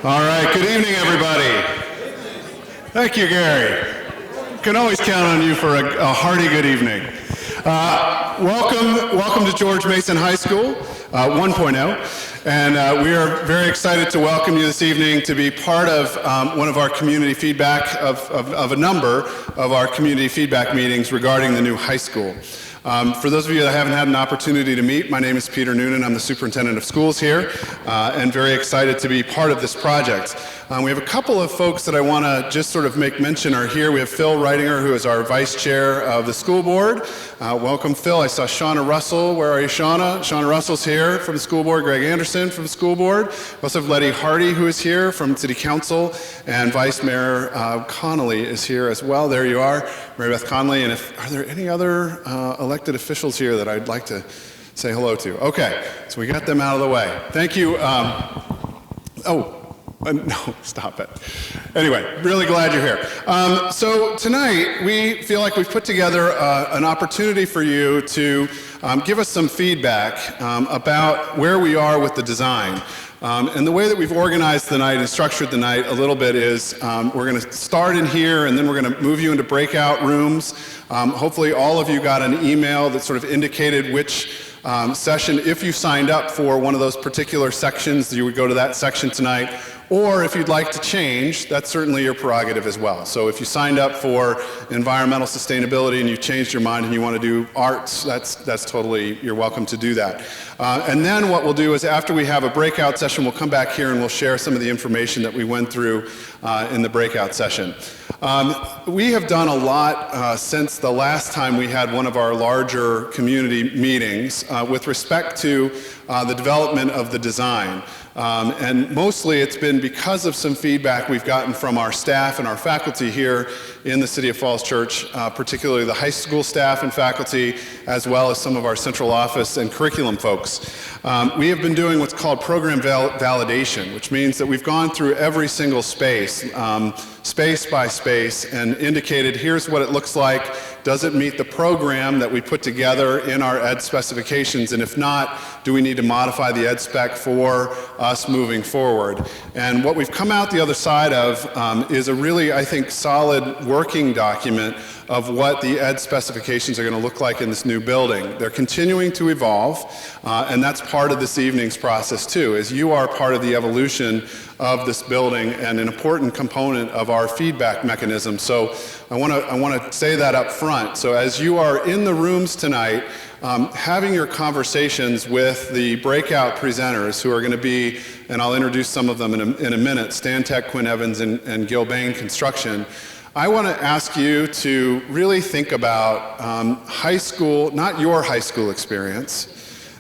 All right, good evening, everybody. Thank you, Gary. Can always count on you for a hearty good evening. Welcome to George Mason High School 1.0, and we are very excited to welcome you this evening to be part of one of our community feedback, of a number of our community feedback meetings regarding the new high school. For those of you that haven't had an opportunity to meet, my name is Peter Noonan. I'm the superintendent of schools here, and very excited to be part of this project. We have a couple of folks that I want to just sort of make mention are here. We have Phil Reitinger, who is our vice chair of the school board. Welcome, Phil. I saw Shauna Russell. Where are you, Shauna? Shauna Russell's here from the school board. Greg Anderson from the school board. We also have Letty Hardy, who is here from City Council, and Vice Mayor Connolly is here as well. There you are, Mary Beth Connolly. And are there any other elected officials here that I'd like to say hello to? Okay, so we got them out of the way. Thank you. No, stop it. Anyway, really glad you're here. So tonight, we feel like we've put together an opportunity for you to give us some feedback about where we are with the design. And the way that we've organized the night and structured the night a little bit is we're going to start in here, and then we're going to move you into breakout rooms. Hopefully all of you got an email that sort of indicated which session, if you signed up for one of those particular sections, you would go to that section tonight. Or if you'd like to change, that's certainly your prerogative as well. So if you signed up for environmental sustainability and you changed your mind and you want to do arts, that's totally, you're welcome to do that. And then what we'll do is after we have a breakout session, we'll come back here and we'll share some of the information that we went through in the breakout session. We have done a lot since the last time we had one of our larger community meetings with respect to the development of the design. And mostly it's been because of some feedback we've gotten from our staff and our faculty here in the City of Falls Church, particularly the high school staff and faculty, as well as some of our central office and curriculum folks. We have been doing what's called program validation, which means that we've gone through every single space, space by space, and indicated here's what it looks like. Does it meet the program that we put together in our ed specifications? And if not, do we need to modify the ed spec for us moving forward? And what we've come out the other side of is a really, I think, solid working document of what the ed specifications are going to look like in this new building. They're continuing to evolve, and that's part of this evening's process too, is you are part of the evolution of this building and an important component of our feedback mechanism. So I want to say that up front. So as you are in the rooms tonight, having your conversations with the breakout presenters who are going to be, and I'll introduce some of them in a minute, Stantec, Quinn Evans, and Gilbane Construction. I want to ask you to really think about high school, not your high school experience,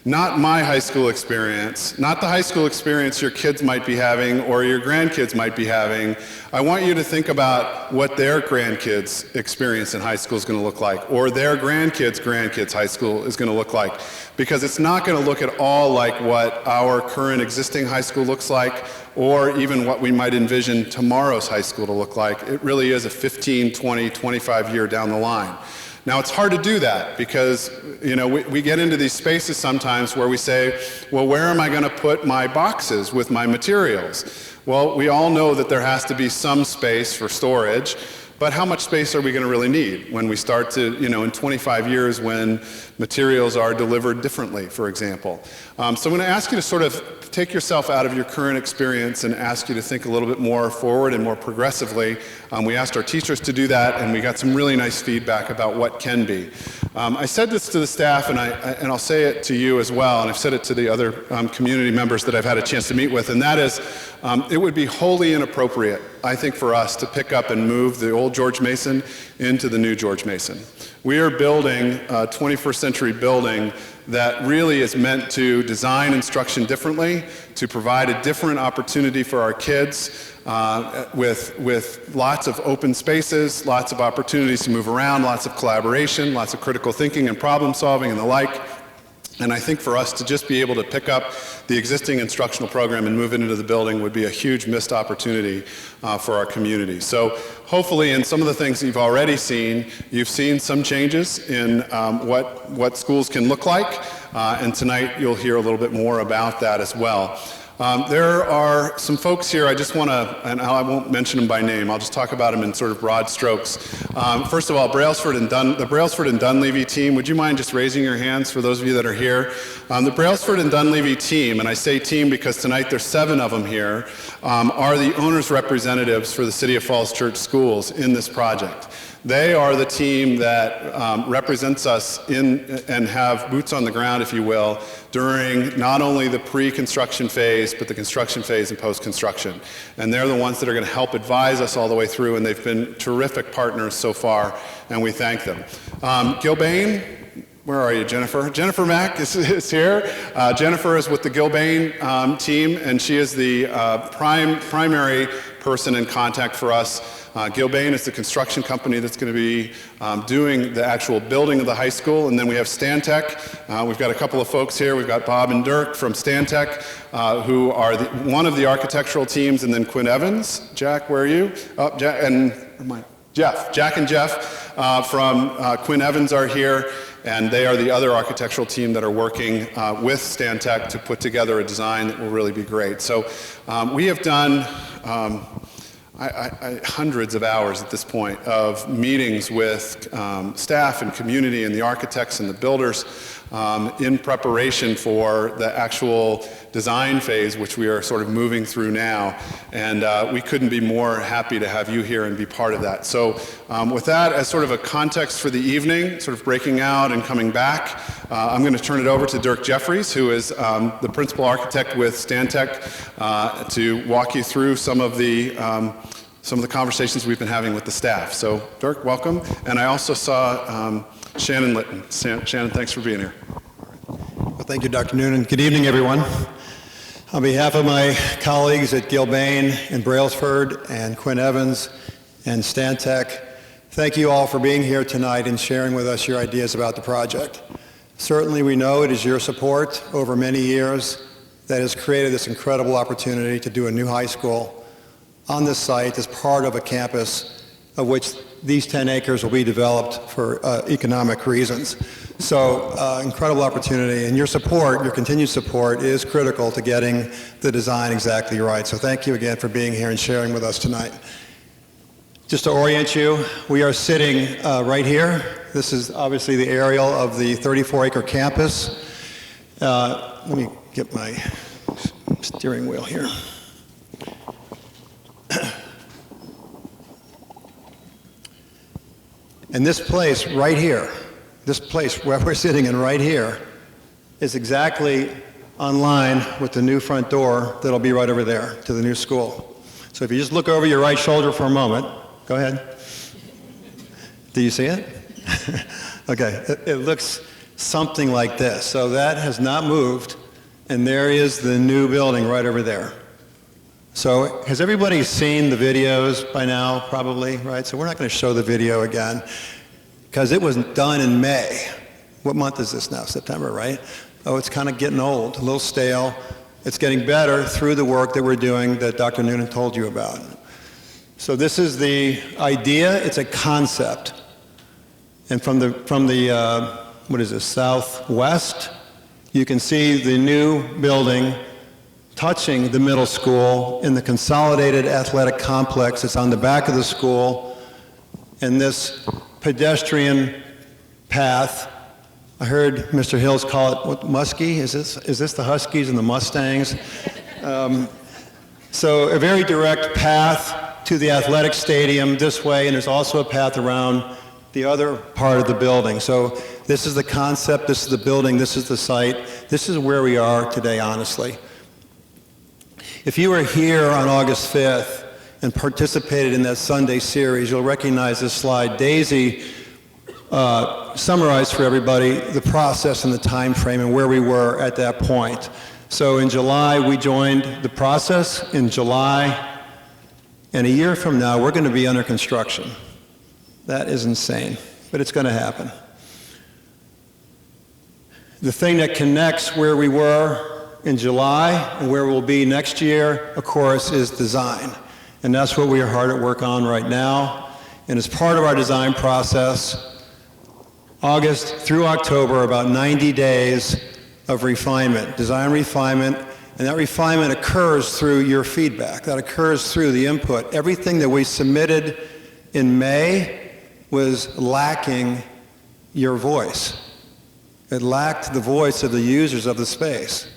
not my high school experience, not the high school experience your kids might be having or your grandkids might be having. I want you to think about what their grandkids' experience in high school is going to look like, or their grandkids' high school is going to look like, because it's not going to look at all like what our current existing high school looks like, or even what we might envision tomorrow's high school to look like. It really is a 15, 20, 25 year down the line. Now, it's hard to do that because, you know, we get into these spaces sometimes where we say, well, where am I going to put my boxes with my materials? Well, we all know that there has to be some space for storage, but how much space are we going to really need when we start to, you know, in 25 years when materials are delivered differently, for example? So I'm going to ask you to sort of take yourself out of your current experience and ask you to think a little bit more forward and more progressively. We asked our teachers to do that, and we got some really nice feedback about what can be. I said this to the staff, and I'll say it to you as well, and I've said it to the other community members that I've had a chance to meet with, and that is, it would be wholly inappropriate, I think, for us to pick up and move the old George Mason into the new George Mason. We are building a 21st century building that really is meant to design instruction differently, to provide a different opportunity for our kids with lots of open spaces, lots of opportunities to move around, lots of collaboration, lots of critical thinking and problem solving and the like. And I think for us to just be able to pick up the existing instructional program and move it into the building would be a huge missed opportunity for our community. So hopefully in some of the things you've already seen, you've seen some changes in what schools can look like. And tonight you'll hear a little bit more about that as well. There are some folks here I just want to, and I won't mention them by name, I'll just talk about them in sort of broad strokes. First of all, the Brailsford and Dunleavy team, would you mind just raising your hands for those of you that are here? The Brailsford and Dunleavy team, and I say team because tonight there's 7 of them here, are the owners' representatives for the City of Falls Church Schools in this project. They are the team that represents us and have boots on the ground, if you will, during not only the pre-construction phase, but the construction phase and post-construction. And they're the ones that are going to help advise us all the way through, and they've been terrific partners so far, and we thank them. Gilbane, where are you, Jennifer? Jennifer Mack is here. Jennifer is with the Gilbane team, and she is the primary person in contact for us. Gilbane is the construction company that's going to be doing the actual building of the high school, and then we have Stantec. We've got a couple of folks here. We've got Bob and Dirk from Stantec, who are one of the architectural teams, and then Quinn Evans. Jack, where are you? Oh, Jack and Jeff. Jack and Jeff from Quinn Evans are here, and they are the other architectural team that are working with Stantec to put together a design that will really be great. So we have done hundreds of hours at this point of meetings with staff and community and the architects and the builders in preparation for the actual design phase, which we are sort of moving through now. And we couldn't be more happy to have you here and be part of that. So with that as sort of a context for the evening, sort of breaking out and coming back, I'm going to turn it over to Dirk Jeffries, who is the principal architect with Stantec, to walk you through some of the conversations we've been having with the staff. So Dirk, welcome. And I also saw Shannon Litton. Shannon, thanks for being here. Well, thank you, Dr. Noonan. Good evening, everyone. On behalf of my colleagues at Gilbane and Brailsford and Quinn Evans and Stantec, thank you all for being here tonight and sharing with us your ideas about the project. Certainly we know it is your support over many years that has created this incredible opportunity to do a new high school on this site as part of a campus of which these 10 acres will be developed for economic reasons. So incredible opportunity, and your support, your continued support is critical to getting the design exactly right. So thank you again for being here and sharing with us tonight. Just to orient you, we are sitting right here. This is obviously the aerial of the 34-acre campus. Let me get my steering wheel here. And this place right here, this place where we're sitting in right here, is exactly on line with the new front door that'll be right over there to the new school. So if you just look over your right shoulder for a moment, go ahead. Do you see it? Okay, it looks something like this. So that has not moved, and there is the new building right over there. So has everybody seen the videos by now, probably, right? So we're not going to show the video again because it was done in May. What month is this now? September, right? Oh, it's kind of getting old, a little stale. It's getting better through the work that we're doing that Dr. Noonan told you about. So this is the idea. It's a concept. And from the what is this, southwest, you can see the new building touching the middle school in the consolidated athletic complex. It's on the back of the school, and this pedestrian path, I heard Mr. Hills call it, what, Muskie? Is this the Huskies and the Mustangs? So a very direct path to the athletic stadium this way, and there's also a path around the other part of the building. So this is the concept, this is the building, this is the site, this is where we are today, honestly. If you were here on August 5th and participated in that Sunday series, you'll recognize this slide. Daisy summarized for everybody the process and the time frame and where we were at that point. So in July, we joined the process. In July, and a year from now, we're going to be under construction. That is insane, but it's going to happen. The thing that connects where we were in July and where we'll be next year, of course, is design. And that's what we are hard at work on right now. And as part of our design process, August through October, about 90 days of refinement, design refinement, And that refinement occurs through your feedback. That occurs through the input. Everything that we submitted in May was lacking your voice. It lacked the voice of the users of the space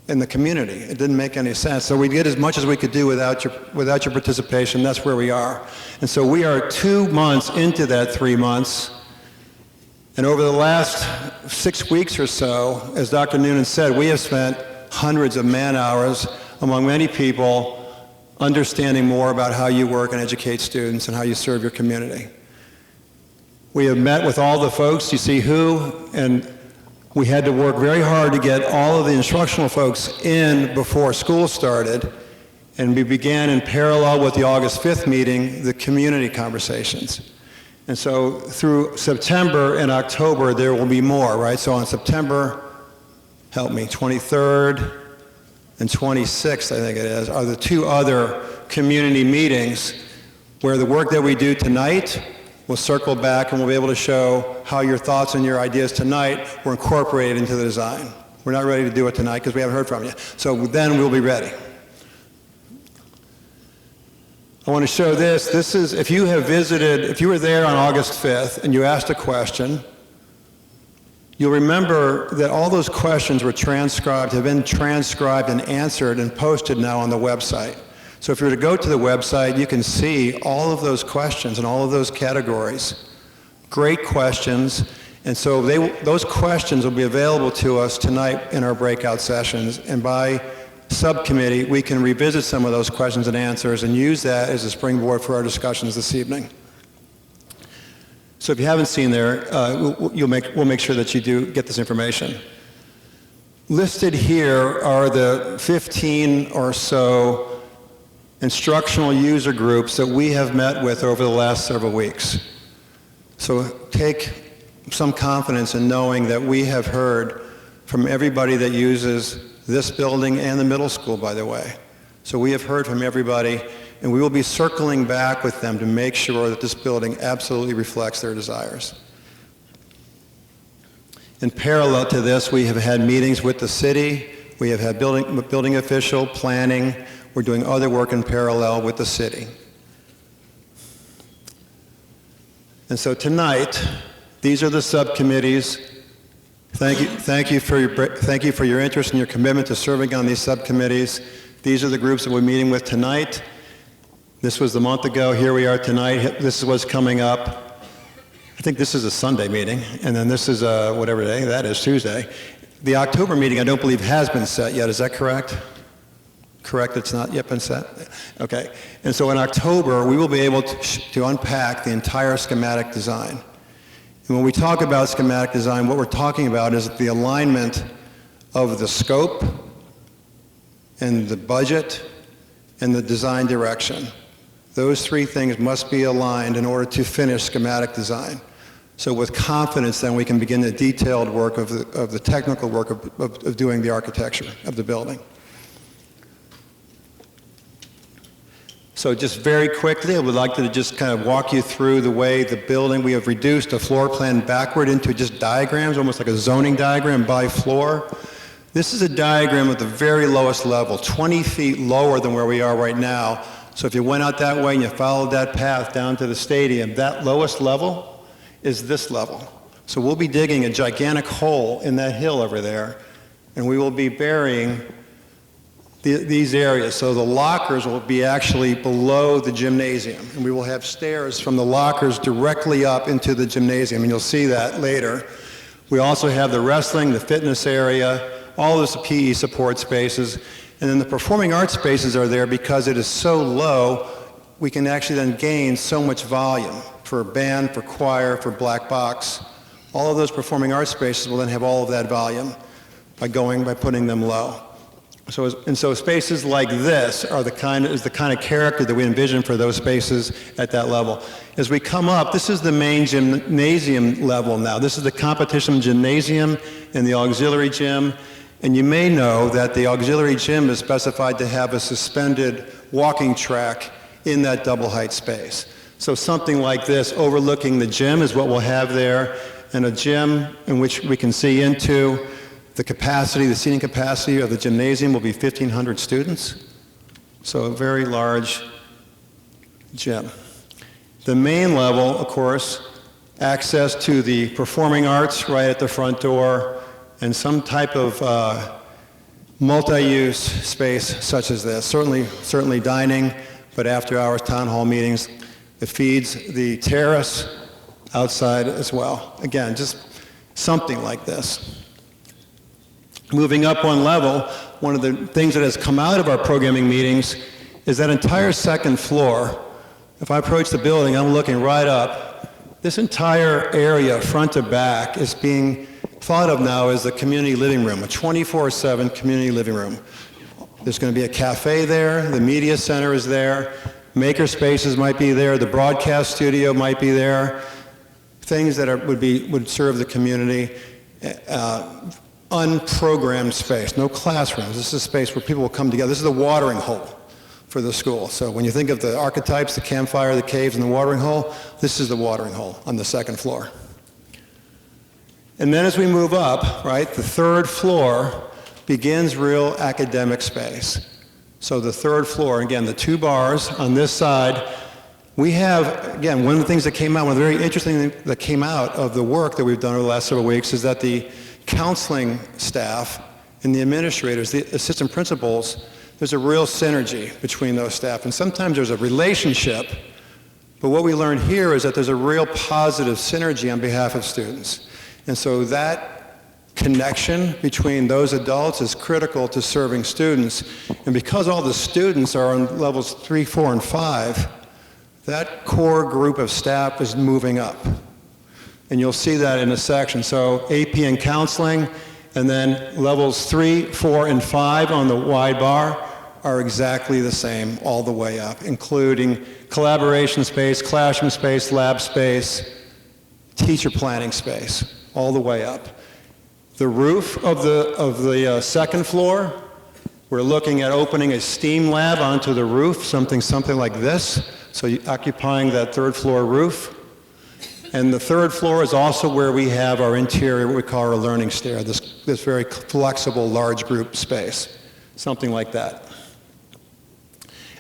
in the community. It didn't make any sense. So we did as much as we could do without your participation. That's where we are. And so we are 2 months into that 3 months. And over the last 6 weeks or so, as Dr. Noonan said, we have spent hundreds of man-hours among many people understanding more about how you work and educate students and how you serve your community. We have met with all the folks, you see who, and we had to work very hard to get all of the instructional folks in before school started, and we began in parallel with the August 5th meeting, the community conversations. And so through September and October, there will be more, right? So on September, help me, 23rd and 26th, I think it is, are the 2 other community meetings where the work that we do tonight will circle back and we'll be able to show how your thoughts and your ideas tonight were incorporated into the design. We're not ready to do it tonight because we haven't heard from you. So then we'll be ready. I want to show this. This is, if you were there on August 5th and you asked a question, you'll remember that all those questions were transcribed, have been transcribed and answered and posted now on the website. So if you were to go to the website, you can see all of those questions and all of those categories. Great questions. And so those questions will be available to us tonight in our breakout sessions. And by subcommittee, we can revisit some of those questions and answers and use that as a springboard for our discussions this evening. So if you haven't seen there, we'll make sure that you do get this information. Listed here are the 15 or so instructional user groups that we have met with over the last several weeks. So take some confidence in knowing that we have heard from everybody that uses this building and the middle school, by the way. So we have heard from everybody, and we will be circling back with them to make sure that this building absolutely reflects their desires. In parallel to this, we have had meetings with the city. We have had building official, planning. We're doing other work in parallel with the city. And so tonight, these are the subcommittees. Thank you for your interest and your commitment to serving on these subcommittees. These are the groups that we're meeting with tonight. This was a month ago. Here we are tonight. This is what's coming up. I think this is a Sunday meeting, and then this is whatever day that is, Tuesday. The October meeting, I don't believe, has been set yet. Is that correct? Correct, it's not yet been set? Okay. And so in October, we will be able to unpack the entire schematic design. And when we talk about schematic design, what we're talking about is the alignment of the scope and the budget and the design direction. Those 3 things must be aligned in order to finish schematic design. So with confidence, then we can begin the detailed work of the technical work of doing the architecture of the building. So just very quickly, I would like to just kind of walk you through the way the building, we have reduced the floor plan backward into just diagrams, almost like a zoning diagram by floor. This is a diagram at the very lowest level, 20 feet lower than where we are right now. So if you went out that way and you followed that path down to the stadium, that lowest level is this level. So we'll be digging a gigantic hole in that hill over there, and we will be burying these areas. So the lockers will be actually below the gymnasium, and we will have stairs from the lockers directly up into the gymnasium, and you'll see that later. We also have the wrestling, the fitness area, all those PE support spaces, and then the performing arts spaces are there because it is so low, we can actually then gain so much volume for band, for choir, for black box. All of those performing arts spaces will then have all of that volume by putting them low. So spaces like this are the kind of character that we envision for those spaces at that level. As we come up, this is the main gymnasium level now. This is the competition gymnasium and the auxiliary gym. And you may know that the auxiliary gym is specified to have a suspended walking track in that double height space. So something like this overlooking the gym is what we'll have there, and a gym in which we can see into. the seating capacity of the gymnasium will be 1,500 students. So a very large gym. The main level, of course, access to the performing arts right at the front door, and some type of multi-use space such as this. Certainly dining, but after-hours town hall meetings. It feeds the terrace outside as well. Again, just something like this. Moving up one level, one of the things that has come out of our programming meetings is that entire second floor. If I approach the building, I'm looking right up. This entire area, front to back, is being thought of now as a community living room, a 24/7 community living room. There's going to be a cafe there, the media center is there, maker spaces might be there, the broadcast studio might be there, things that would serve the community. Unprogrammed space, no classrooms. This is a space where people will come together. This is the watering hole for the school. So when you think of the archetypes, the campfire, the caves, and the watering hole, this is the watering hole on the second floor. And then as we move up, right, the third floor begins real academic space. So the third floor, again, the two bars on this side, we have, again, one of the things that came out, one of the very interesting things that came out of the work that we've done over the last several weeks is that the counseling staff and the administrators, the assistant principals, there's a real synergy between those staff. And sometimes there's a relationship, but what we learned here is that there's a real positive synergy on behalf of students. And so that connection between those adults is critical to serving students. And because all the students are on levels 3, 4, and 5, that core group of staff is moving up. And you'll see that in a section. So AP and counseling, and then levels 3, 4, and 5 on the wide bar are exactly the same all the way up, including collaboration space, classroom space, lab space, teacher planning space, all the way up. The roof of the second floor, we're looking at opening a STEAM lab onto the roof, something like this, so occupying that third floor roof. And the third floor is also where we have our interior, what we call our learning stair, this very flexible large group space, something like that.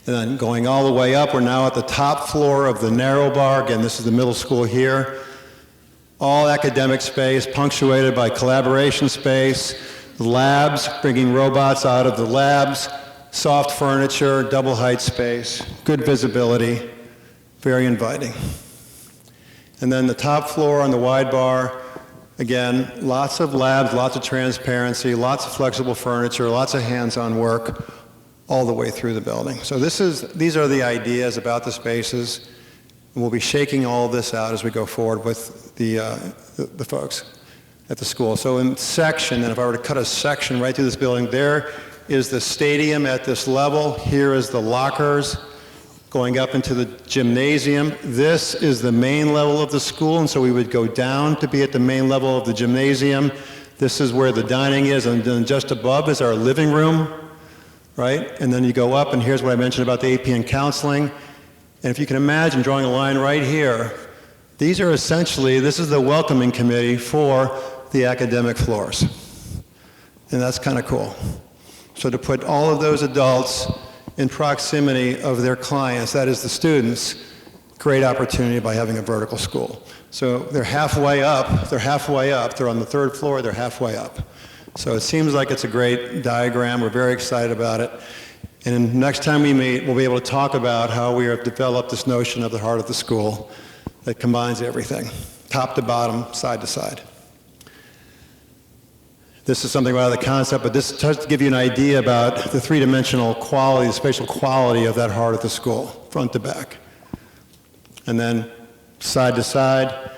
And then going all the way up, we're now at the top floor of the narrow bar. Again, this is the middle school here. All academic space, punctuated by collaboration space, labs, bringing robots out of the labs, soft furniture, double height space, good visibility, very inviting. And then the top floor on the wide bar, again, lots of labs, lots of transparency, lots of flexible furniture, lots of hands-on work all the way through the building. So these are the ideas about the spaces. And we'll be shaking all of this out as we go forward with the folks at the school. So in section, and if I were to cut a section right through this building, there is the stadium at this level. Here is the lockers going up into the gymnasium. This is the main level of the school, and so we would go down to be at the main level of the gymnasium. This is where the dining is, and then just above is our living room, right? And then you go up, and here's what I mentioned about the AP and counseling. And if you can imagine drawing a line right here, these are essentially, this is the welcoming committee for the academic floors. And that's kind of cool. So to put all of those adults in proximity of their clients, that is the students, great opportunity by having a vertical school. So they're halfway up, they're on the third floor, they're halfway up. So it seems like it's a great diagram, we're very excited about it. And next time we meet, we'll be able to talk about how we have developed this notion of the heart of the school that combines everything, top to bottom, side to side. This is something about the concept, but this tries to give you an idea about the three-dimensional quality, the spatial quality of that heart of the school, front to back. And then side to side,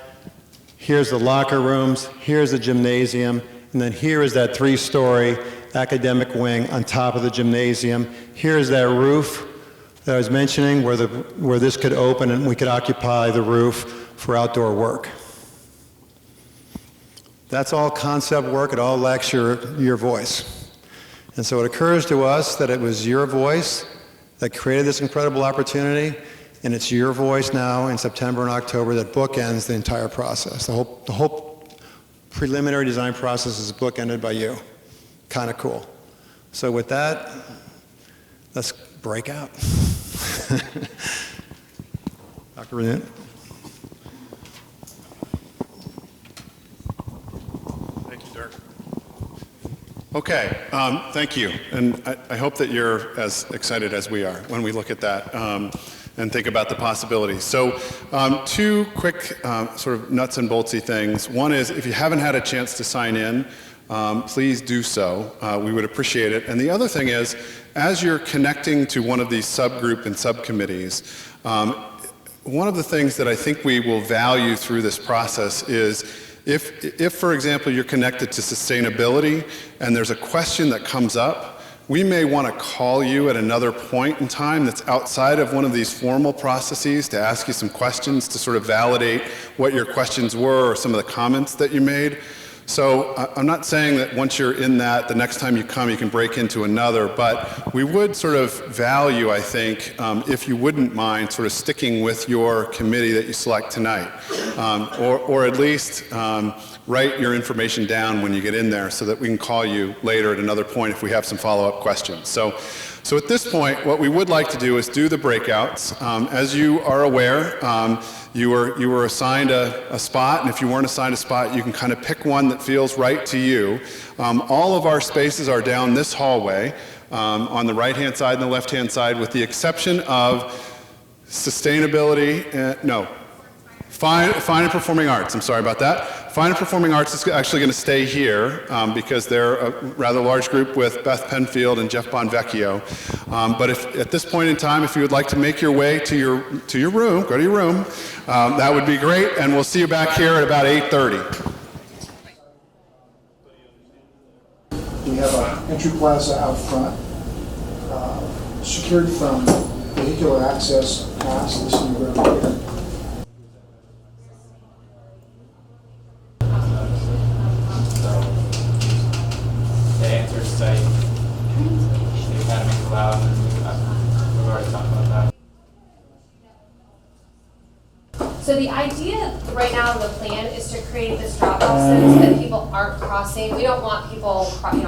here's the locker rooms, here's the gymnasium, and then here is that 3-story academic wing on top of the gymnasium. Here's that roof that I was mentioning where this could open and we could occupy the roof for outdoor work. That's all concept work. It all lacks your voice. And so it occurs to us that it was your voice that created this incredible opportunity, and it's your voice now in September and October that bookends the entire process. The whole preliminary design process is bookended by you. kind of cool. So with that, let's break out. Dr. Renette? Thank you, Dirk. Okay, thank you. And I hope that you're as excited as we are when we look at that and think about the possibilities. So two quick sort of nuts and boltsy things. One is if you haven't had a chance to sign in, please do so. We would appreciate it. And the other thing is, as you're connecting to one of these subgroup and subcommittees, one of the things that I think we will value through this process is if, for example, you're connected to sustainability and there's a question that comes up, we may want to call you at another point in time that's outside of one of these formal processes to ask you some questions to sort of validate what your questions were or some of the comments that you made. So I'm not saying that once you're in that, the next time you come, you can break into another, but we would sort of value, I think, if you wouldn't mind sort of sticking with your committee that you select tonight, or at least write your information down when you get in there so that we can call you later at another point if we have some follow-up questions. So at this point, what we would like to do is do the breakouts. As you are aware, you were assigned a spot, and if you weren't assigned a spot, you can kind of pick one that feels right to you. All of our spaces are down this hallway on the right-hand side and the left-hand side, with the exception of sustainability, Fine and Performing Arts. I'm sorry about that. Fine and Performing Arts is actually going to stay here because they're a rather large group with Beth Penfield and Jeff Bonvecchio. But if at this point in time, if you would like to make your way to your room, go to your room, that would be great. And we'll see you back here at about 8:30. We have an entry plaza out front, secured from vehicular access past this new road here. The answer site, the academy's allowed, we've already talked about that. So the idea right now in the plan is to create this drop-off so that people aren't crossing. We don't want people, trying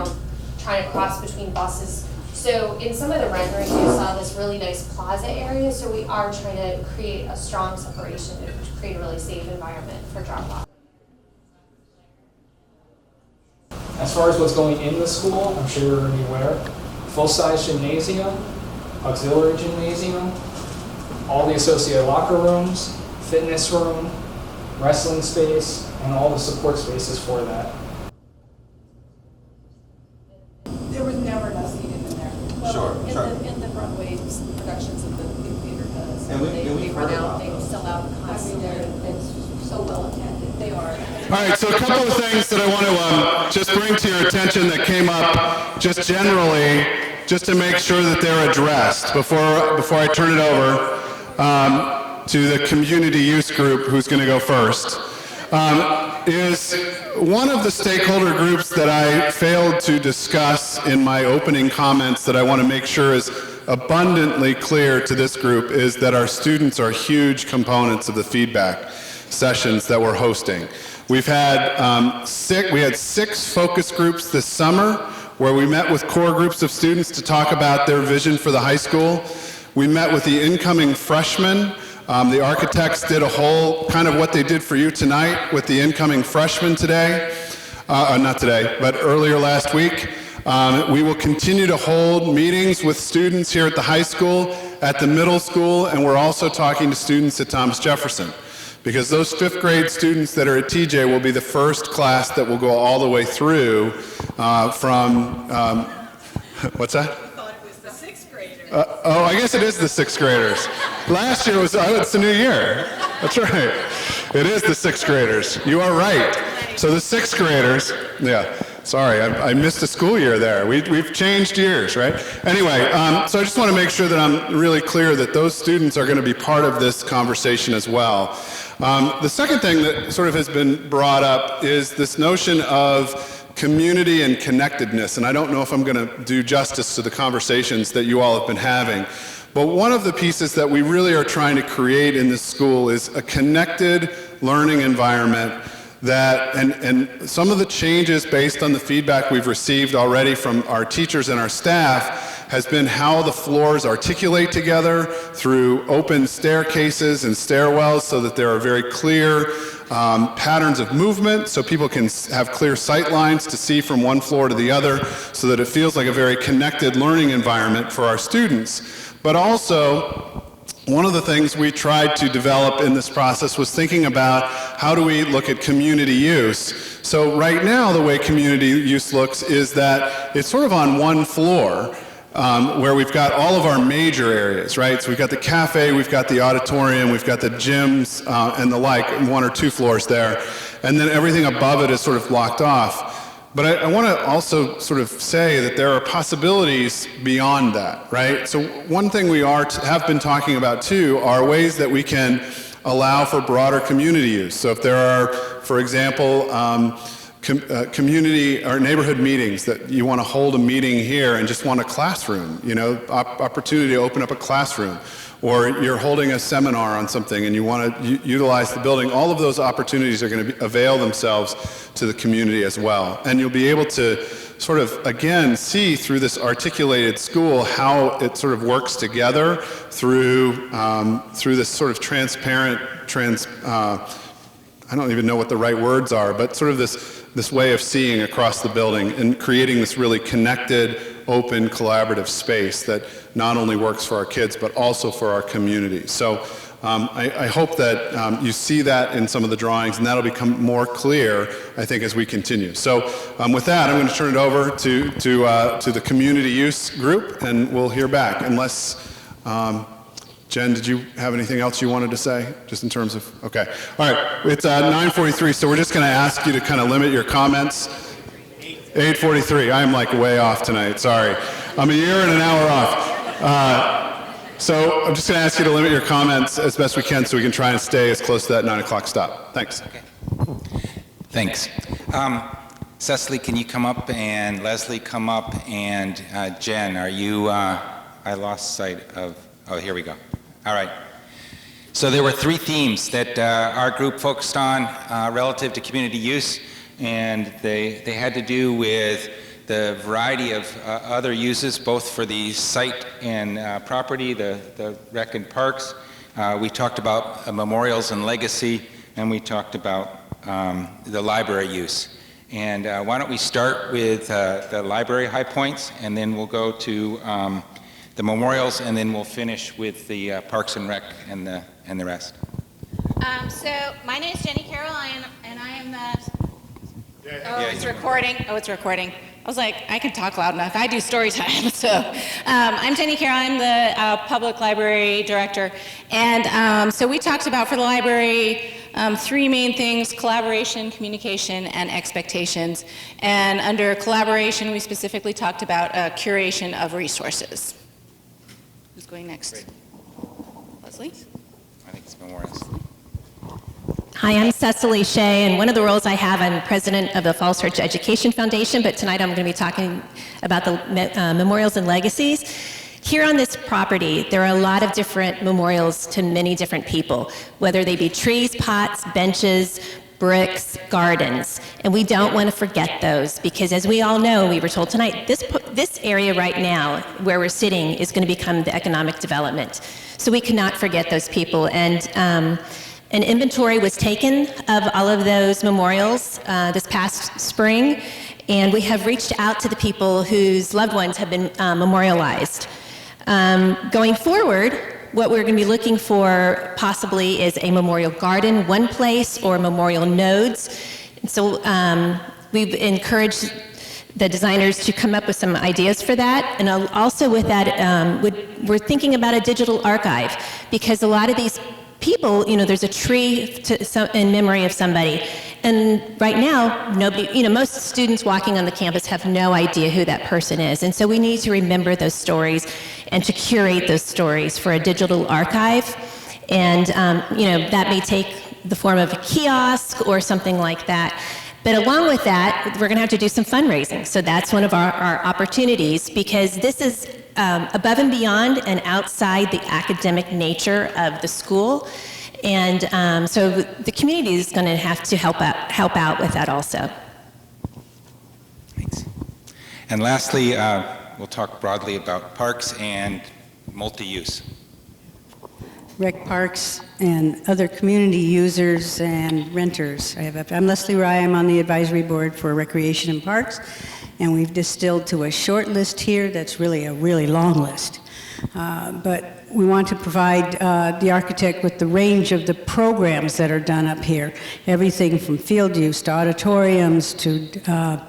to cross between buses. So in some of the renderings, you saw this really nice plaza area. So we are trying to create a strong separation to create a really safe environment for drop-off. As far as what's going in the school, I'm sure you're already aware, full-size gymnasium, auxiliary gymnasium, all the associated locker rooms, fitness room, wrestling space, and all the support spaces for that. There was never enough seating in there. Sure. In the Broadway productions of the theater does. And we've run heard out, about they sell out constantly. It's so well attended. They are. All right, so a couple of things that I want to just bring to your attention that came up just generally, just to make sure that they're addressed before I turn it over to the community use group who's going to go first. Is one of the stakeholder groups that I failed to discuss in my opening comments that I want to make sure is abundantly clear to this group is that our students are huge components of the feedback sessions that we're hosting. We've had we had 6 focus groups this summer where we met with core groups of students to talk about their vision for the high school. We met with the incoming freshmen. The architects did a whole kind of what they did for you tonight with the incoming freshmen today. Not today, but earlier last week. We will continue to hold meetings with students here at the high school, at the middle school, and we're also talking to students at Thomas Jefferson. Because those 5th grade students that are at TJ will be the first class that will go all the way through from, what's that? I thought it was the 6th graders. Oh, I guess it is the 6th graders. Last year was, it's the new year. That's right. It is the 6th graders. You are right. So the 6th graders, yeah. Sorry, I missed a school year there. We've changed years, right? Anyway, so I just want to make sure that I'm really clear that those students are going to be part of this conversation as well. The second thing that sort of has been brought up is this notion of community and connectedness, and I don't know if I'm going to do justice to the conversations that you all have been having, but one of the pieces that we really are trying to create in this school is a connected learning environment that, and some of the changes based on the feedback we've received already from our teachers and our staff has been how the floors articulate together through open staircases and stairwells so that there are very clear patterns of movement so people can have clear sight lines to see from one floor to the other so that it feels like a very connected learning environment for our students. But also, one of the things we tried to develop in this process was thinking about how do we look at community use. So right now, the way community use looks is that it's sort of on one floor, where we've got all of our major areas, right? So we've got the cafe, we've got the auditorium, we've got the gyms and the like, one or two floors there. And then everything above it is sort of blocked off. But I want to also sort of say that there are possibilities beyond that, right? So one thing we have been talking about too are ways that we can allow for broader community use. So if there are, for example, community or neighborhood meetings that you want to hold a meeting here and just want a classroom, you know, opportunity to open up a classroom, or you're holding a seminar on something and you want to utilize the building, all of those opportunities are going to avail themselves to the community as well. And you'll be able to sort of, again, see through this articulated school how it sort of works together through this sort of transparent, I don't even know what the right words are, but sort of this way of seeing across the building and creating this really connected, open, collaborative space that not only works for our kids, but also for our community. So I hope that you see that in some of the drawings, and that'll become more clear, I think, as we continue. So with that, I'm going to turn it over to the community use group, and we'll hear back, unless... Jen, did you have anything else you wanted to say, just in terms of, okay. All right, it's 9:43, so we're just going to ask you to kind of limit your comments. 8:43, I'm like way off tonight, sorry. I'm a year and an hour off. So I'm just going to ask you to limit your comments as best we can so we can try and stay as close to that 9 o'clock stop. Thanks. Okay. Thanks. Cecily, can you come up, and Leslie come up, and Jen, are you, I lost sight of, oh, here we go. All right. So there were three themes that our group focused on relative to community use, and they had to do with the variety of other uses, both for the site and property, the rec and parks. We talked about memorials and legacy, and we talked about the library use. And why don't we start with the library high points, and then we'll go to the memorials, and then we'll finish with the Parks and Rec and the rest. So my name is Jenny Carroll, and I am the... it's recording. Oh, it's recording. I was like, I can talk loud enough. I do story time. So I'm Jenny Carroll. I'm the public library director. And so we talked about, for the library, three main things: collaboration, communication, and expectations. And under collaboration, we specifically talked about curation of resources. Who's going next? Great. Leslie? I think it's memorials. Hi, I'm Cecily Shea, and one of the roles I have, I'm president of the Falls Church Education Foundation, but tonight I'm going to be talking about the memorials and legacies. Here on this property, there are a lot of different memorials to many different people, whether they be trees, pots, benches, bricks, gardens, and we don't want to forget those, because as we all know, we were told tonight, this area right now where we're sitting is going to become the economic development. So we cannot forget those people. And an inventory was taken of all of those memorials this past spring, and we have reached out to the people whose loved ones have been memorialized. Going forward, what we're going to be looking for possibly is a memorial garden, one place, or memorial nodes. And so we've encouraged the designers to come up with some ideas for that. And also with that, we're thinking about a digital archive, because a lot of these people, you know, there's a tree in memory of somebody. And right now, nobody, you know, most students walking on the campus have no idea who that person is. And so we need to remember those stories and to curate those stories for a digital archive. And, you know, that may take the form of a kiosk or something like that. But along with that, we're going to have to do some fundraising. So that's one of our opportunities, because this is above and beyond and outside the academic nature of the school. And so the community is going to have to help out with that also. Thanks. And lastly, we'll talk broadly about parks and multi-use. Rec parks and other community users and renters. I'm Leslie Rye. I'm on the advisory board for recreation and parks, and we've distilled to a short list here that's really a really long list. But we want to provide the architect with the range of the programs that are done up here. Everything from field use to auditoriums to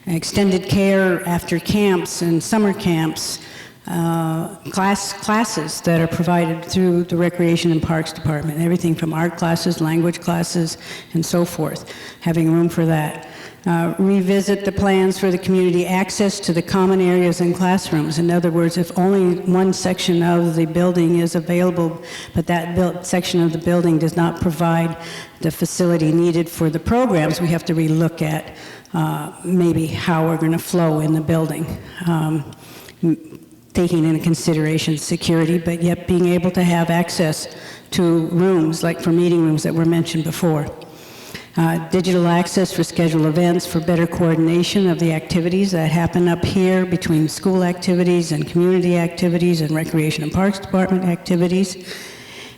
extended care after camps and summer camps, classes that are provided through the Recreation and Parks Department, everything from art classes, language classes, and so forth, having room for that. Revisit the plans for the community access to the common areas and classrooms. In other words, if only one section of the building is available, but that section of the building does not provide the facility needed for the programs, we have to relook at maybe how we're going to flow in the building. Taking into consideration security, but yet being able to have access to rooms, like for meeting rooms that were mentioned before. Digital access for scheduled events for better coordination of the activities that happen up here between school activities and community activities and Recreation and Parks Department activities.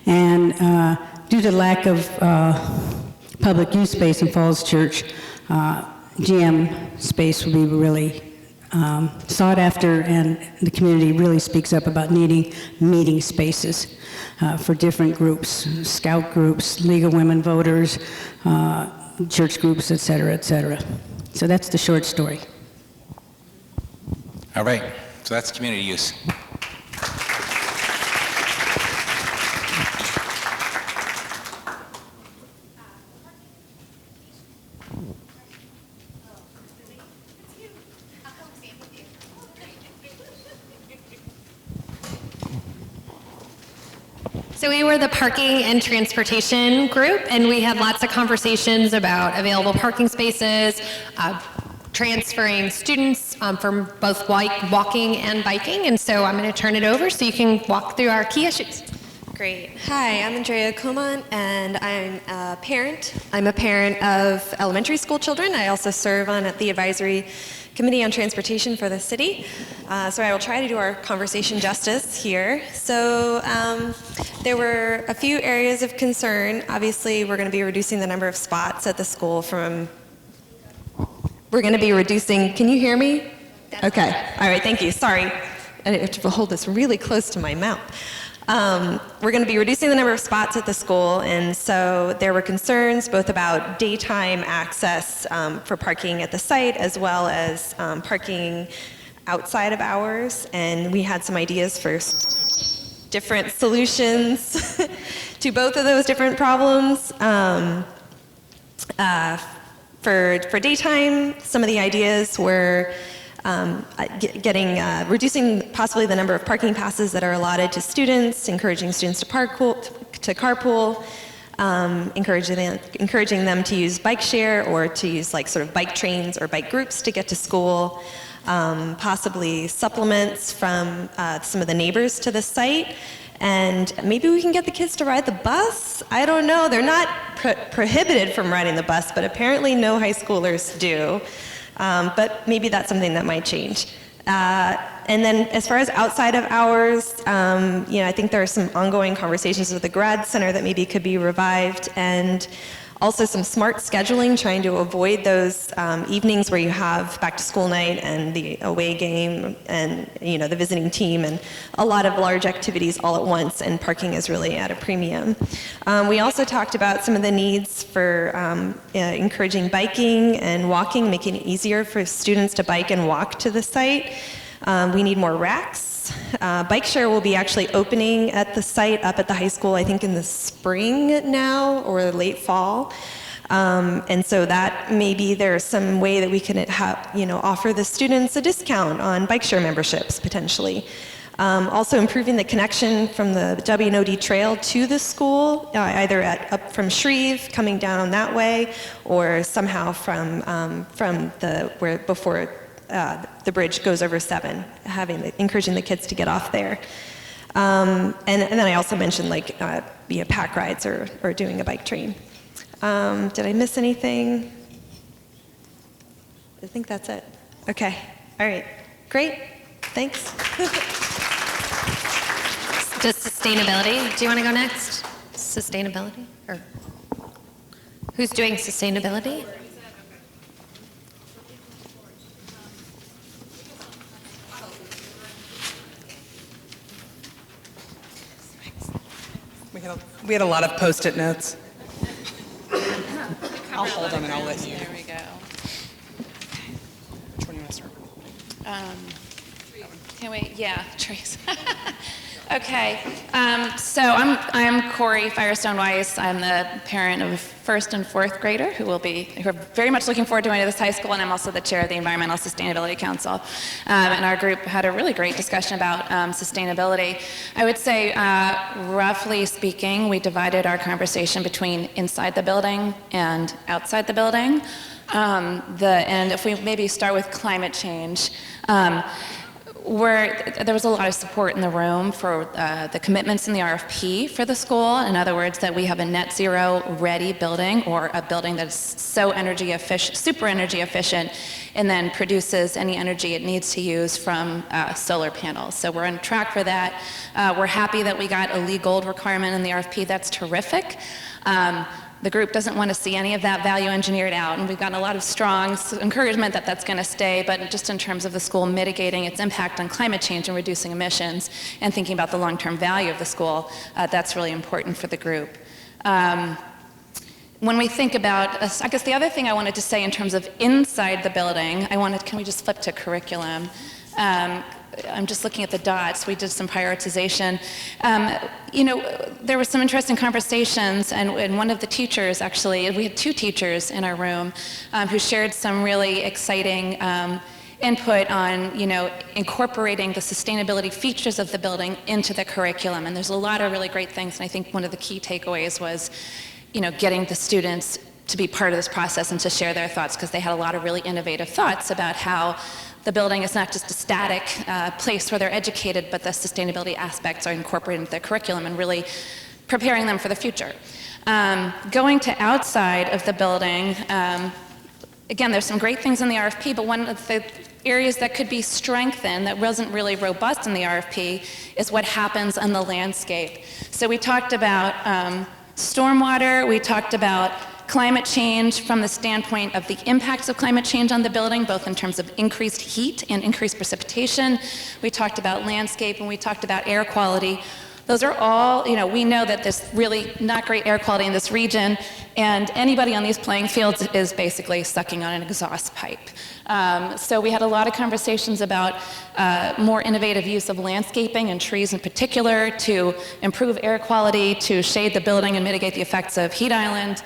And due to lack of public use space in Falls Church, GM space will be really sought after, and the community really speaks up about needing meeting spaces for different groups, scout groups, League of Women Voters, church groups, et cetera, et cetera. So that's the short story. All right, so that's community use. So we were the parking and transportation group, and we had lots of conversations about available parking spaces, transferring students from both walking and biking. And so I'm going to turn it over so you can walk through our key issues. Great. Hi, I'm Andrea Coman, and I'm a parent. I'm a parent of elementary school children. I also serve on the advisory committee on transportation for the city. So I will try to do our conversation justice here. So there were a few areas of concern. Obviously, we're going to be reducing the number of spots at the school from, we're going to be reducing, can you hear me? Okay. All right, thank you. Sorry. I have to hold this really close to my mouth. We're going to be reducing the number of spots at the school, and so there were concerns both about daytime access for parking at the site as well as parking outside of hours, and we had some ideas for different solutions to both of those different problems. For daytime, some of the ideas were reducing possibly the number of parking passes that are allotted to students, encouraging students to carpool, encouraging them to use bike share or to use like sort of bike trains or bike groups to get to school, possibly supplements from some of the neighbors to the site. And maybe we can get the kids to ride the bus? I don't know. They're not prohibited from riding the bus, but apparently no high schoolers do. But maybe that's something that might change. And then as far as outside of hours, I think there are some ongoing conversations with the grad center that maybe could be revived, and also some smart scheduling, trying to avoid those evenings where you have back to school night and the away game and the visiting team and a lot of large activities all at once, and parking is really at a premium. We also talked about some of the needs for encouraging biking and walking, making it easier for students to bike and walk to the site. We need more racks. Bike share will be actually opening at the site up at the high school, I think in the spring now or late fall. And so that maybe there's some way that we can offer the students a discount on bike share memberships potentially. Also improving the connection from the WNOD trail to the school, either up from Shreve, coming down that way, or somehow from before the bridge goes over 7, encouraging the kids to get off there. And then I also mentioned via pack rides or doing a bike train. Did I miss anything? I think that's it. Okay. All right. Great. Thanks. Does sustainability, do you want to go next? Sustainability? Or who's doing sustainability? We had a lot of Post-it notes. I'll hold them and I'll let you. There we go. Which one do you want to start with? Can we? Yeah, Trace. Okay. So I'm Corey Firestone Weiss. I'm the parent of a first and fourth grader who are very much looking forward to going to this high school, and I'm also the chair of the Environmental Sustainability Council. And our group had a really great discussion about sustainability. I would say, roughly speaking, we divided our conversation between inside the building and outside the building. And if we maybe start with climate change, there was a lot of support in the room for the commitments in the RFP for the school. In other words, that we have a net zero ready building, or a building that's so energy efficient, super energy efficient, and then produces any energy it needs to use from solar panels. So we're on track for that. We're happy that we got a LEED Gold requirement in the RFP. That's terrific. The group doesn't want to see any of that value engineered out, and we've gotten a lot of strong encouragement that that's going to stay, but just in terms of the school mitigating its impact on climate change and reducing emissions and thinking about the long-term value of the school, that's really important for the group. When we think about, I guess the other thing I wanted to say in terms of inside the building, can we just flip to curriculum? I'm just looking at the dots. We did some prioritization. There were some interesting conversations, and one of the teachers, actually, we had two teachers in our room who shared some really exciting input on, incorporating the sustainability features of the building into the curriculum. And there's a lot of really great things, and I think one of the key takeaways was, getting the students to be part of this process and to share their thoughts, because they had a lot of really innovative thoughts about how the building is not just a static place where they're educated, but the sustainability aspects are incorporated into their curriculum and really preparing them for the future. Going to outside of the building, again, there's some great things in the RFP, but one of the areas that could be strengthened that wasn't really robust in the RFP is what happens on the landscape. So we talked about stormwater, we talked about climate change from the standpoint of the impacts of climate change on the building, both in terms of increased heat and increased precipitation. We talked about landscape, and we talked about air quality. Those are all, we know that there's really not great air quality in this region, and anybody on these playing fields is basically sucking on an exhaust pipe. So we had a lot of conversations about more innovative use of landscaping and trees in particular to improve air quality, to shade the building and mitigate the effects of heat island,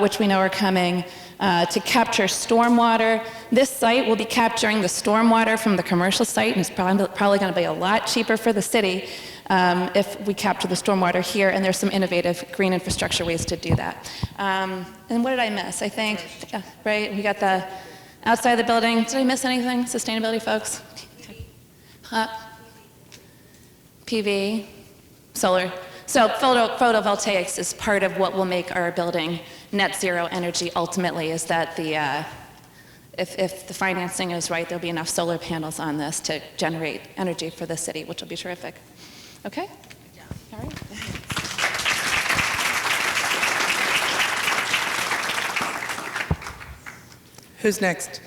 which we know are coming. To capture stormwater. This site will be capturing the stormwater from the commercial site, and it's probably going to be a lot cheaper for the city if we capture the stormwater here, and there's some innovative green infrastructure ways to do that. And what did I miss? I think, right, we got the outside of the building. Did I miss anything, sustainability folks? PV, solar. So photovoltaics is part of what will make our building net zero energy ultimately, is that if the financing is right, there'll be enough solar panels on this to generate energy for the city, which will be terrific. Okay? All right. Who's next?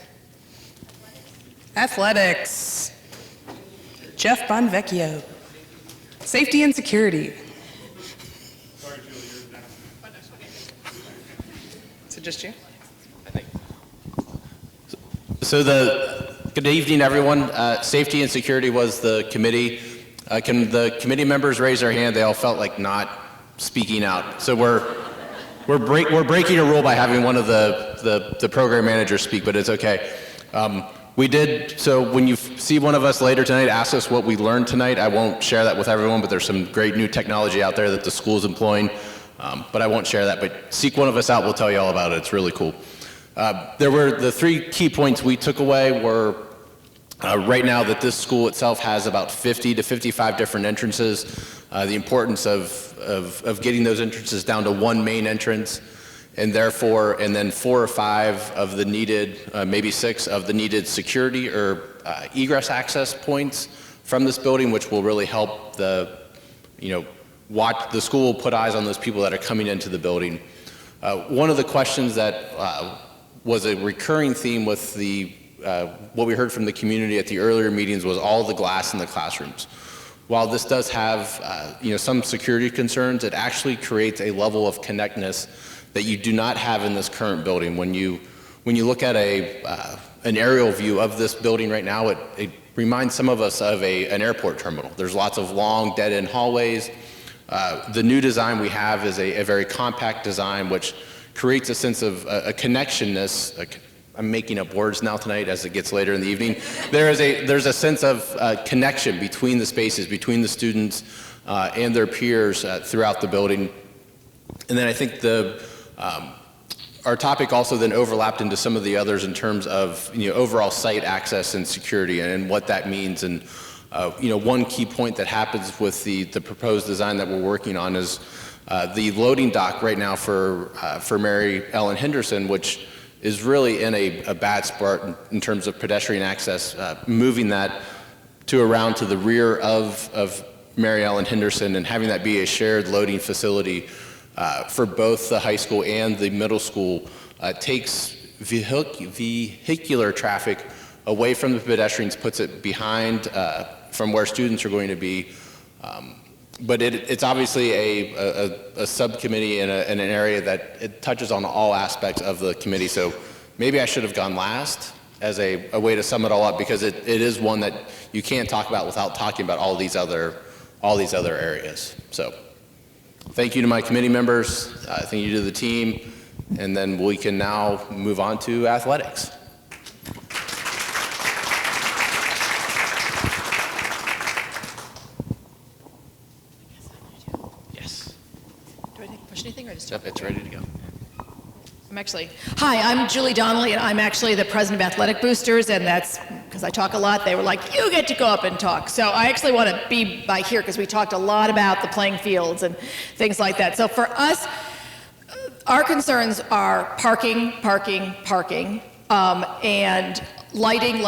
Athletics. Jeff Bonvecchio. Safety and security. Is it just you? So good evening, everyone. Safety and security was the committee. Can the committee members raise their hand? They all felt like not speaking out. So we're breaking a rule by having one of the program managers speak, but it's okay. So when you see one of us later tonight, ask us what we learned tonight. I won't share that with everyone, but there's some great new technology out there that the school's employing, but I won't share that. But seek one of us out, we'll tell you all about it. It's really cool. There were the three key points we took away were right now that this school itself has about 50 to 55 different entrances. the importance of getting those entrances down to one main entrance, and then 4 or 5 of the needed, maybe 6 of the needed security or egress access points from this building, which will really help watch the school, put eyes on those people that are coming into the building. One of the questions that was a recurring theme with what we heard from the community at the earlier meetings was all the glass in the classrooms. While this does have some security concerns, it actually creates a level of connectedness that you do not have in this current building. When you look at an aerial view of this building right now, it reminds some of us of an airport terminal. There's lots of long dead-end hallways. The new design we have is a very compact design, which creates a sense of a connectionness. I'm making up words now tonight as it gets later in the evening. There's a sense of connection between the spaces, between the students and their peers throughout the building. And then I think our topic also then overlapped into some of the others in terms of overall site access and security and what that means. And one key point that happens with the proposed design that we're working on is the loading dock right now for Mary Ellen Henderson, which is really in a bad spot in terms of pedestrian access. Moving that around to the rear of Mary Ellen Henderson and having that be a shared loading facility for both the high school and the middle school takes vehicular traffic away from the pedestrians, puts it behind from where students are going to be. But it's obviously a subcommittee in an area that it touches on all aspects of the committee. So maybe I should have gone last as a way to sum it all up, because it is one that you can't talk about without talking about all these other areas. So thank you to my committee members. Thank you to the team. And then we can now move on to athletics. Anything or just Yep, it's ready to go. Hi, I'm Julie Donnelly, and I'm actually the president of Athletic Boosters, and that's because I talk a lot. They were like, you get to go up and talk. So I actually want to be by here because we talked a lot about the playing fields and things like that. So for us, our concerns are parking, and lighting.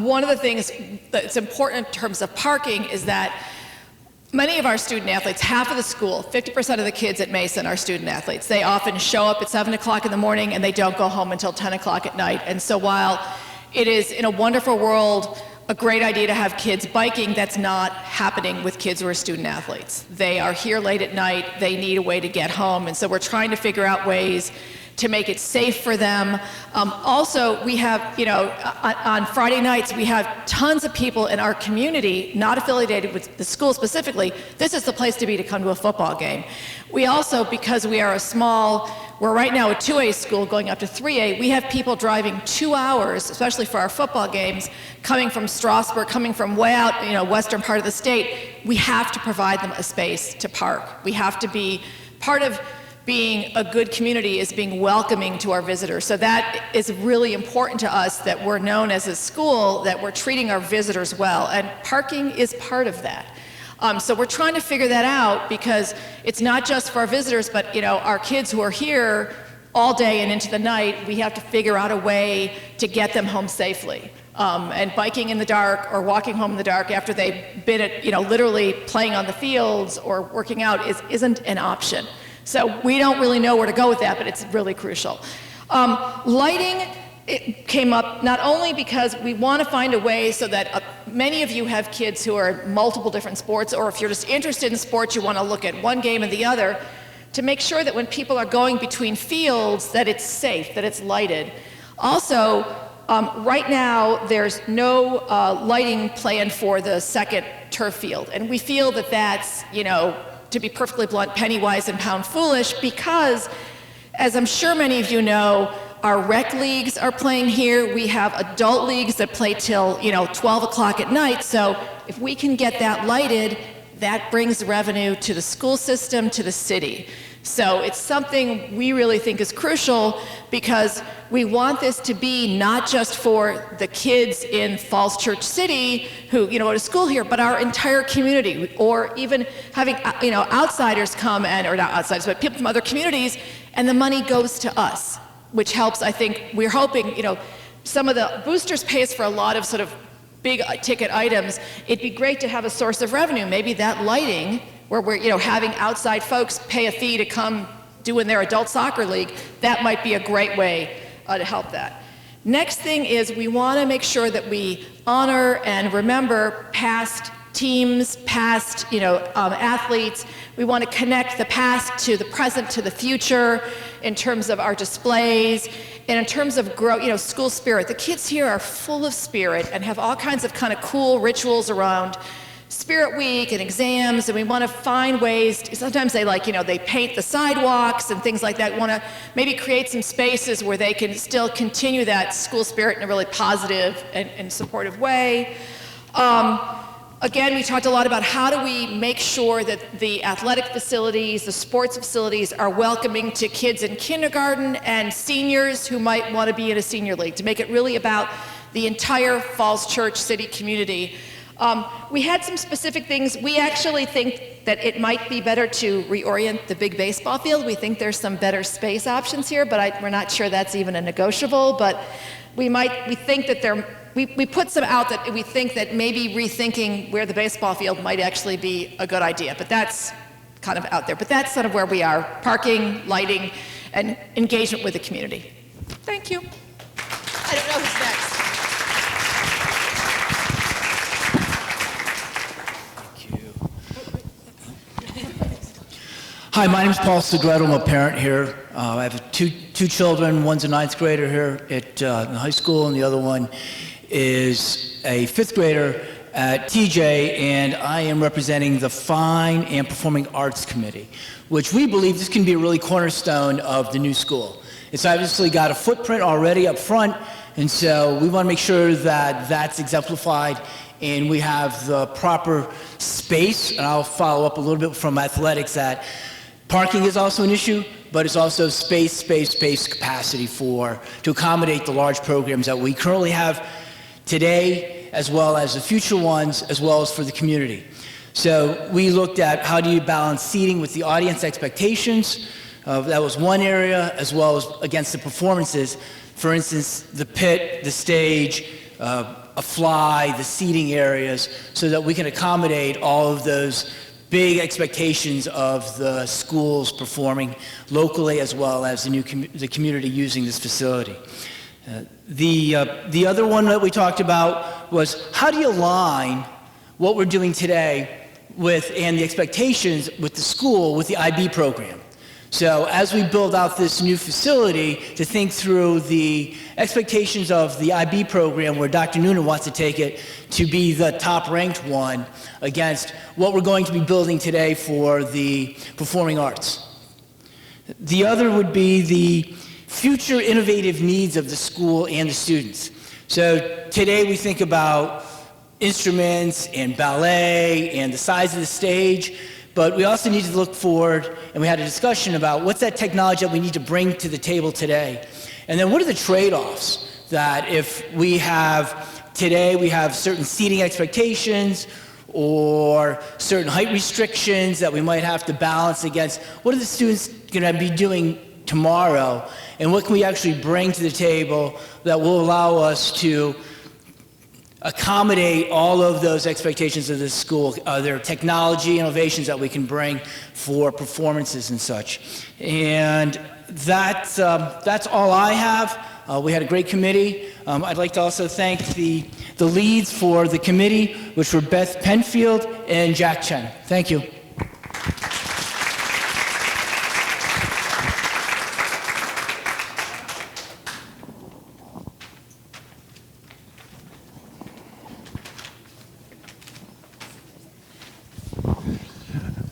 One of the things that's important in terms of parking is that many of our student athletes, half of the school, 50% of the kids at Mason are student athletes. They often show up at 7 o'clock in the morning and they don't go home until 10 o'clock at night. And so while it is, in a wonderful world, a great idea to have kids biking, that's not happening with kids who are student athletes. They are here late at night, they need a way to get home, and so we're trying to figure out ways to make it safe for them. Also, we have, on Friday nights, we have tons of people in our community, not affiliated with the school specifically. This is the place to be to come to a football game. We also, because we are we're right now a 2A school going up to 3A, we have people driving 2 hours, especially for our football games, coming from Strasburg, coming from way out, western part of the state. We have to provide them a space to park. We have to be part of being a good community is being welcoming to our visitors. So that is really important to us, that we're known as a school, that we're treating our visitors well, and parking is part of that. So we're trying to figure that out, because it's not just for our visitors, but our kids who are here all day and into the night, we have to figure out a way to get them home safely. And biking in the dark or walking home in the dark after they've been at, literally playing on the fields or working out isn't an option. So we don't really know where to go with that, but it's really crucial. Lighting, it came up not only because we want to find a way so that many of you have kids who are multiple different sports, or if you're just interested in sports, you want to look at one game and the other, to make sure that when people are going between fields, that it's safe, that it's lighted. Also, right now, there's no lighting planned for the second turf field, and we feel that that's, to be perfectly blunt, penny wise and pound foolish, because, as I'm sure many of you know, our rec leagues are playing here. We have adult leagues that play till 12 o'clock at night. So if we can get that lighted, that brings revenue to the school system, to the city. So it's something we really think is crucial because we want this to be not just for the kids in Falls Church City who, go to school here, but our entire community, or even having, outsiders come or not outsiders, but people from other communities, and the money goes to us, which helps, I think, we're hoping, some of the boosters pay us for a lot of sort of big ticket items. It'd be great to have a source of revenue, maybe that lighting, where we're having outside folks pay a fee to come do in their adult soccer league. That might be a great way to help that. Next thing is we want to make sure that we honor and remember past teams, past athletes. We want to connect the past to the present to the future in terms of our displays and in terms of school spirit. The kids here are full of spirit and have all kinds of kind of cool rituals around Spirit Week and exams, and we want to find ways sometimes they they paint the sidewalks and things like that. We want to maybe create some spaces where they can still continue that school spirit in a really positive and supportive way. Again, we talked a lot about how do we make sure that the athletic facilities, the sports facilities are welcoming to kids in kindergarten and seniors who might want to be in a senior league, to make it really about the entire Falls Church City community. We had some specific things. We actually think that it might be better to reorient the big baseball field. We think there's some better space options here, but we're not sure that's even a negotiable. But we think that we put some out that we think that maybe rethinking where the baseball field might actually be a good idea. But that's kind of out there. But that's sort of where we are: parking, lighting, and engagement with the community. Thank you. I don't know who's next. Hi, my name is Paul Segretto. I'm a parent here. I have two children. One's a ninth grader here at the high school, and the other one is a fifth grader at TJ, and I am representing the Fine and Performing Arts Committee, which we believe this can be a really cornerstone of the new school. It's obviously got a footprint already up front, and so we want to make sure that that's exemplified and we have the proper space. And I'll follow up a little bit from athletics that parking is also an issue, but it's also space capacity to accommodate the large programs that we currently have today, as well as the future ones, as well as for the community. So we looked at how do you balance seating with the audience expectations. That was one area, as well as against the performances. For instance, the pit, the stage, a fly, the seating areas, so that we can accommodate all of those big expectations of the schools performing locally, as well as the community using this facility. The other one that we talked about was how do you align what we're doing today and the expectations with the school with the IB program. So as we build out this new facility, to think through the expectations of the IB program, where Dr. Noonan wants to take it to be the top-ranked one, against what we're going to be building today for the performing arts. The other would be the future innovative needs of the school and the students. So today we think about instruments and ballet and the size of the stage, but we also need to look forward, and we had a discussion about what's that technology that we need to bring to the table today. And then what are the trade-offs that if we have today, we have certain seating expectations or certain height restrictions that we might have to balance against what are the students going to be doing tomorrow, and what can we actually bring to the table that will allow us to accommodate all of those expectations of this school. There are technology innovations that we can bring for performances and such. And that's all I have. We had a great committee. I'd like to also thank the leads for the committee, which were Beth Penfield and Jack Chen. Thank you.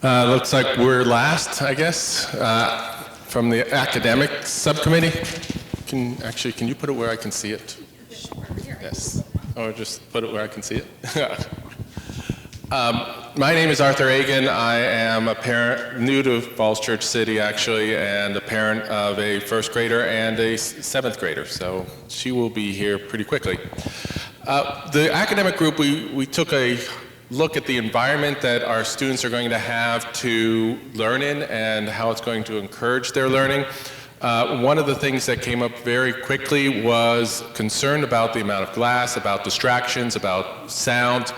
Looks like we're last, I guess, from the academic subcommittee. Can you put it where I can see it? Yes. Or just put it where I can see it. My name is Arthur Agan. I am a parent, new to Falls Church City actually, and a parent of a first grader and a seventh grader, so she will be here pretty quickly. The academic group, we took a look at the environment that our students are going to have to learn in and how it's going to encourage their learning. One of the things that came up very quickly was concern about the amount of glass, about distractions, about sound,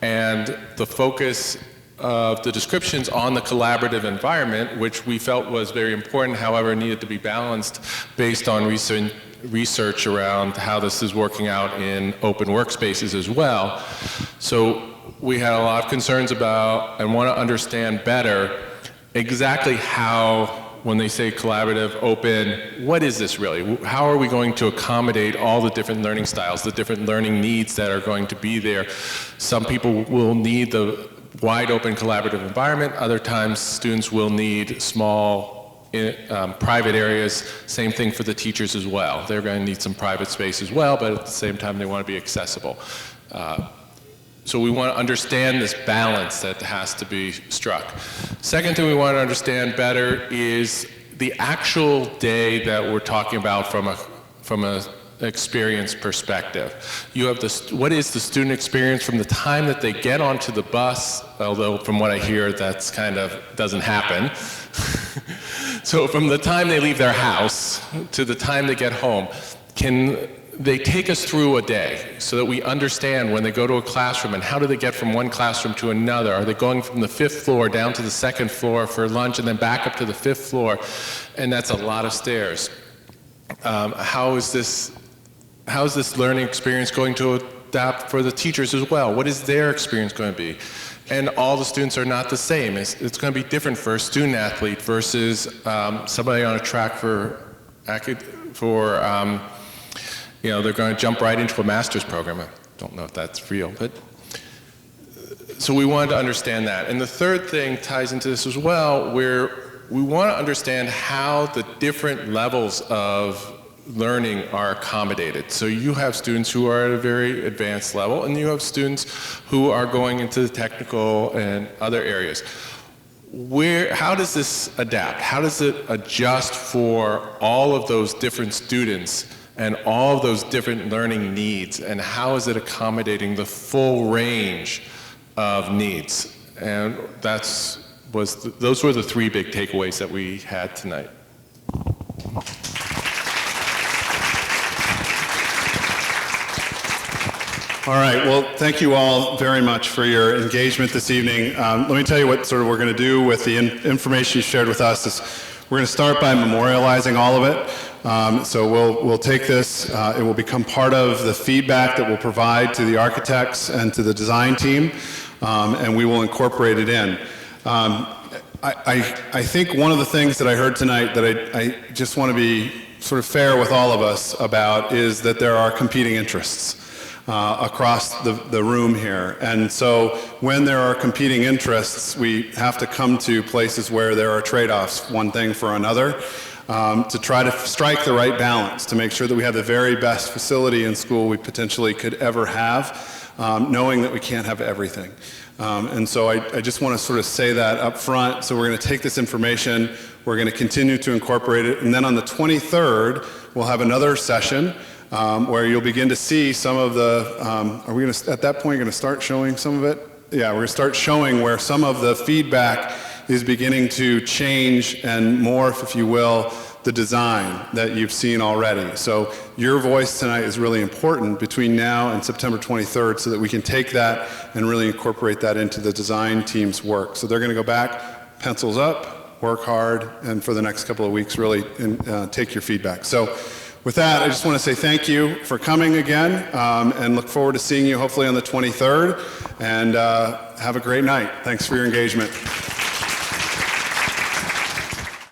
and the focus of the descriptions on the collaborative environment, which we felt was very important, however, needed to be balanced based on research around how this is working out in open workspaces as well. So we had a lot of concerns about and want to understand better exactly how, when they say collaborative, open, what is this really? How are we going to accommodate all the different learning styles, the different learning needs that are going to be there? Some people will need the wide open collaborative environment. Other times students will need small private areas. Same thing for the teachers as well. They're going to need some private space as well, but at the same time they want to be accessible. So we want to understand this balance that has to be struck. Second thing we want to understand better is the actual day that we're talking about from a experience perspective. You have what is the student experience from the time that they get onto the bus, although from what I hear that's kind of doesn't happen. So from the time they leave their house to the time they get home, can they take us through a day so that we understand when they go to a classroom and how do they get from one classroom to another? Are they going from the 5th floor down to the 2nd floor for lunch and then back up to the 5th floor? And that's a lot of stairs. How is this learning experience going to adapt for the teachers as well? What is their experience going to be? And all the students are not the same. It's going to be different for a student athlete versus somebody on a track for you know, they're going to jump right into a master's program. I don't know if that's real, but so we wanted to understand that. And the third thing ties into this as well, where we want to understand how the different levels of learning are accommodated. So you have students who are at a very advanced level, and you have students who are going into the technical and other areas. How does this adapt? How does it adjust for all of those different students and all of those different learning needs, and how is it accommodating the full range of needs? And those were the 3 big takeaways that we had tonight. All right, well, thank you all very much for your engagement this evening. Let me tell you what sort of we're going to do with the information you shared with us. We're going to start by memorializing all of it. So we'll take this, it will become part of the feedback that we'll provide to the architects and to the design team, and we will incorporate it in. I think one of the things that I heard tonight that I just want to be sort of fair with all of us about is that there are competing interests across the room here. And so when there are competing interests, we have to come to places where there are trade-offs, one thing for another, to try to strike the right balance, to make sure that we have the very best facility in school we potentially could ever have, knowing that we can't have everything. And so I just want to sort of say that up front. So we're going to take this information, we're going to continue to incorporate it, and then on the 23rd, we'll have another session where you'll begin to see some of the, are we going to, at that point, going to start showing some of it? Yeah, we're going to start showing where some of the feedback is beginning to change and morph, if you will, the design that you've seen already. So your voice tonight is really important between now and September 23rd so that we can take that and really incorporate that into the design team's work. So they're going to go back, pencils up, work hard, and for the next couple of weeks really take your feedback. So with that, I just want to say thank you for coming again, and look forward to seeing you hopefully on the 23rd, and have a great night. Thanks for your engagement.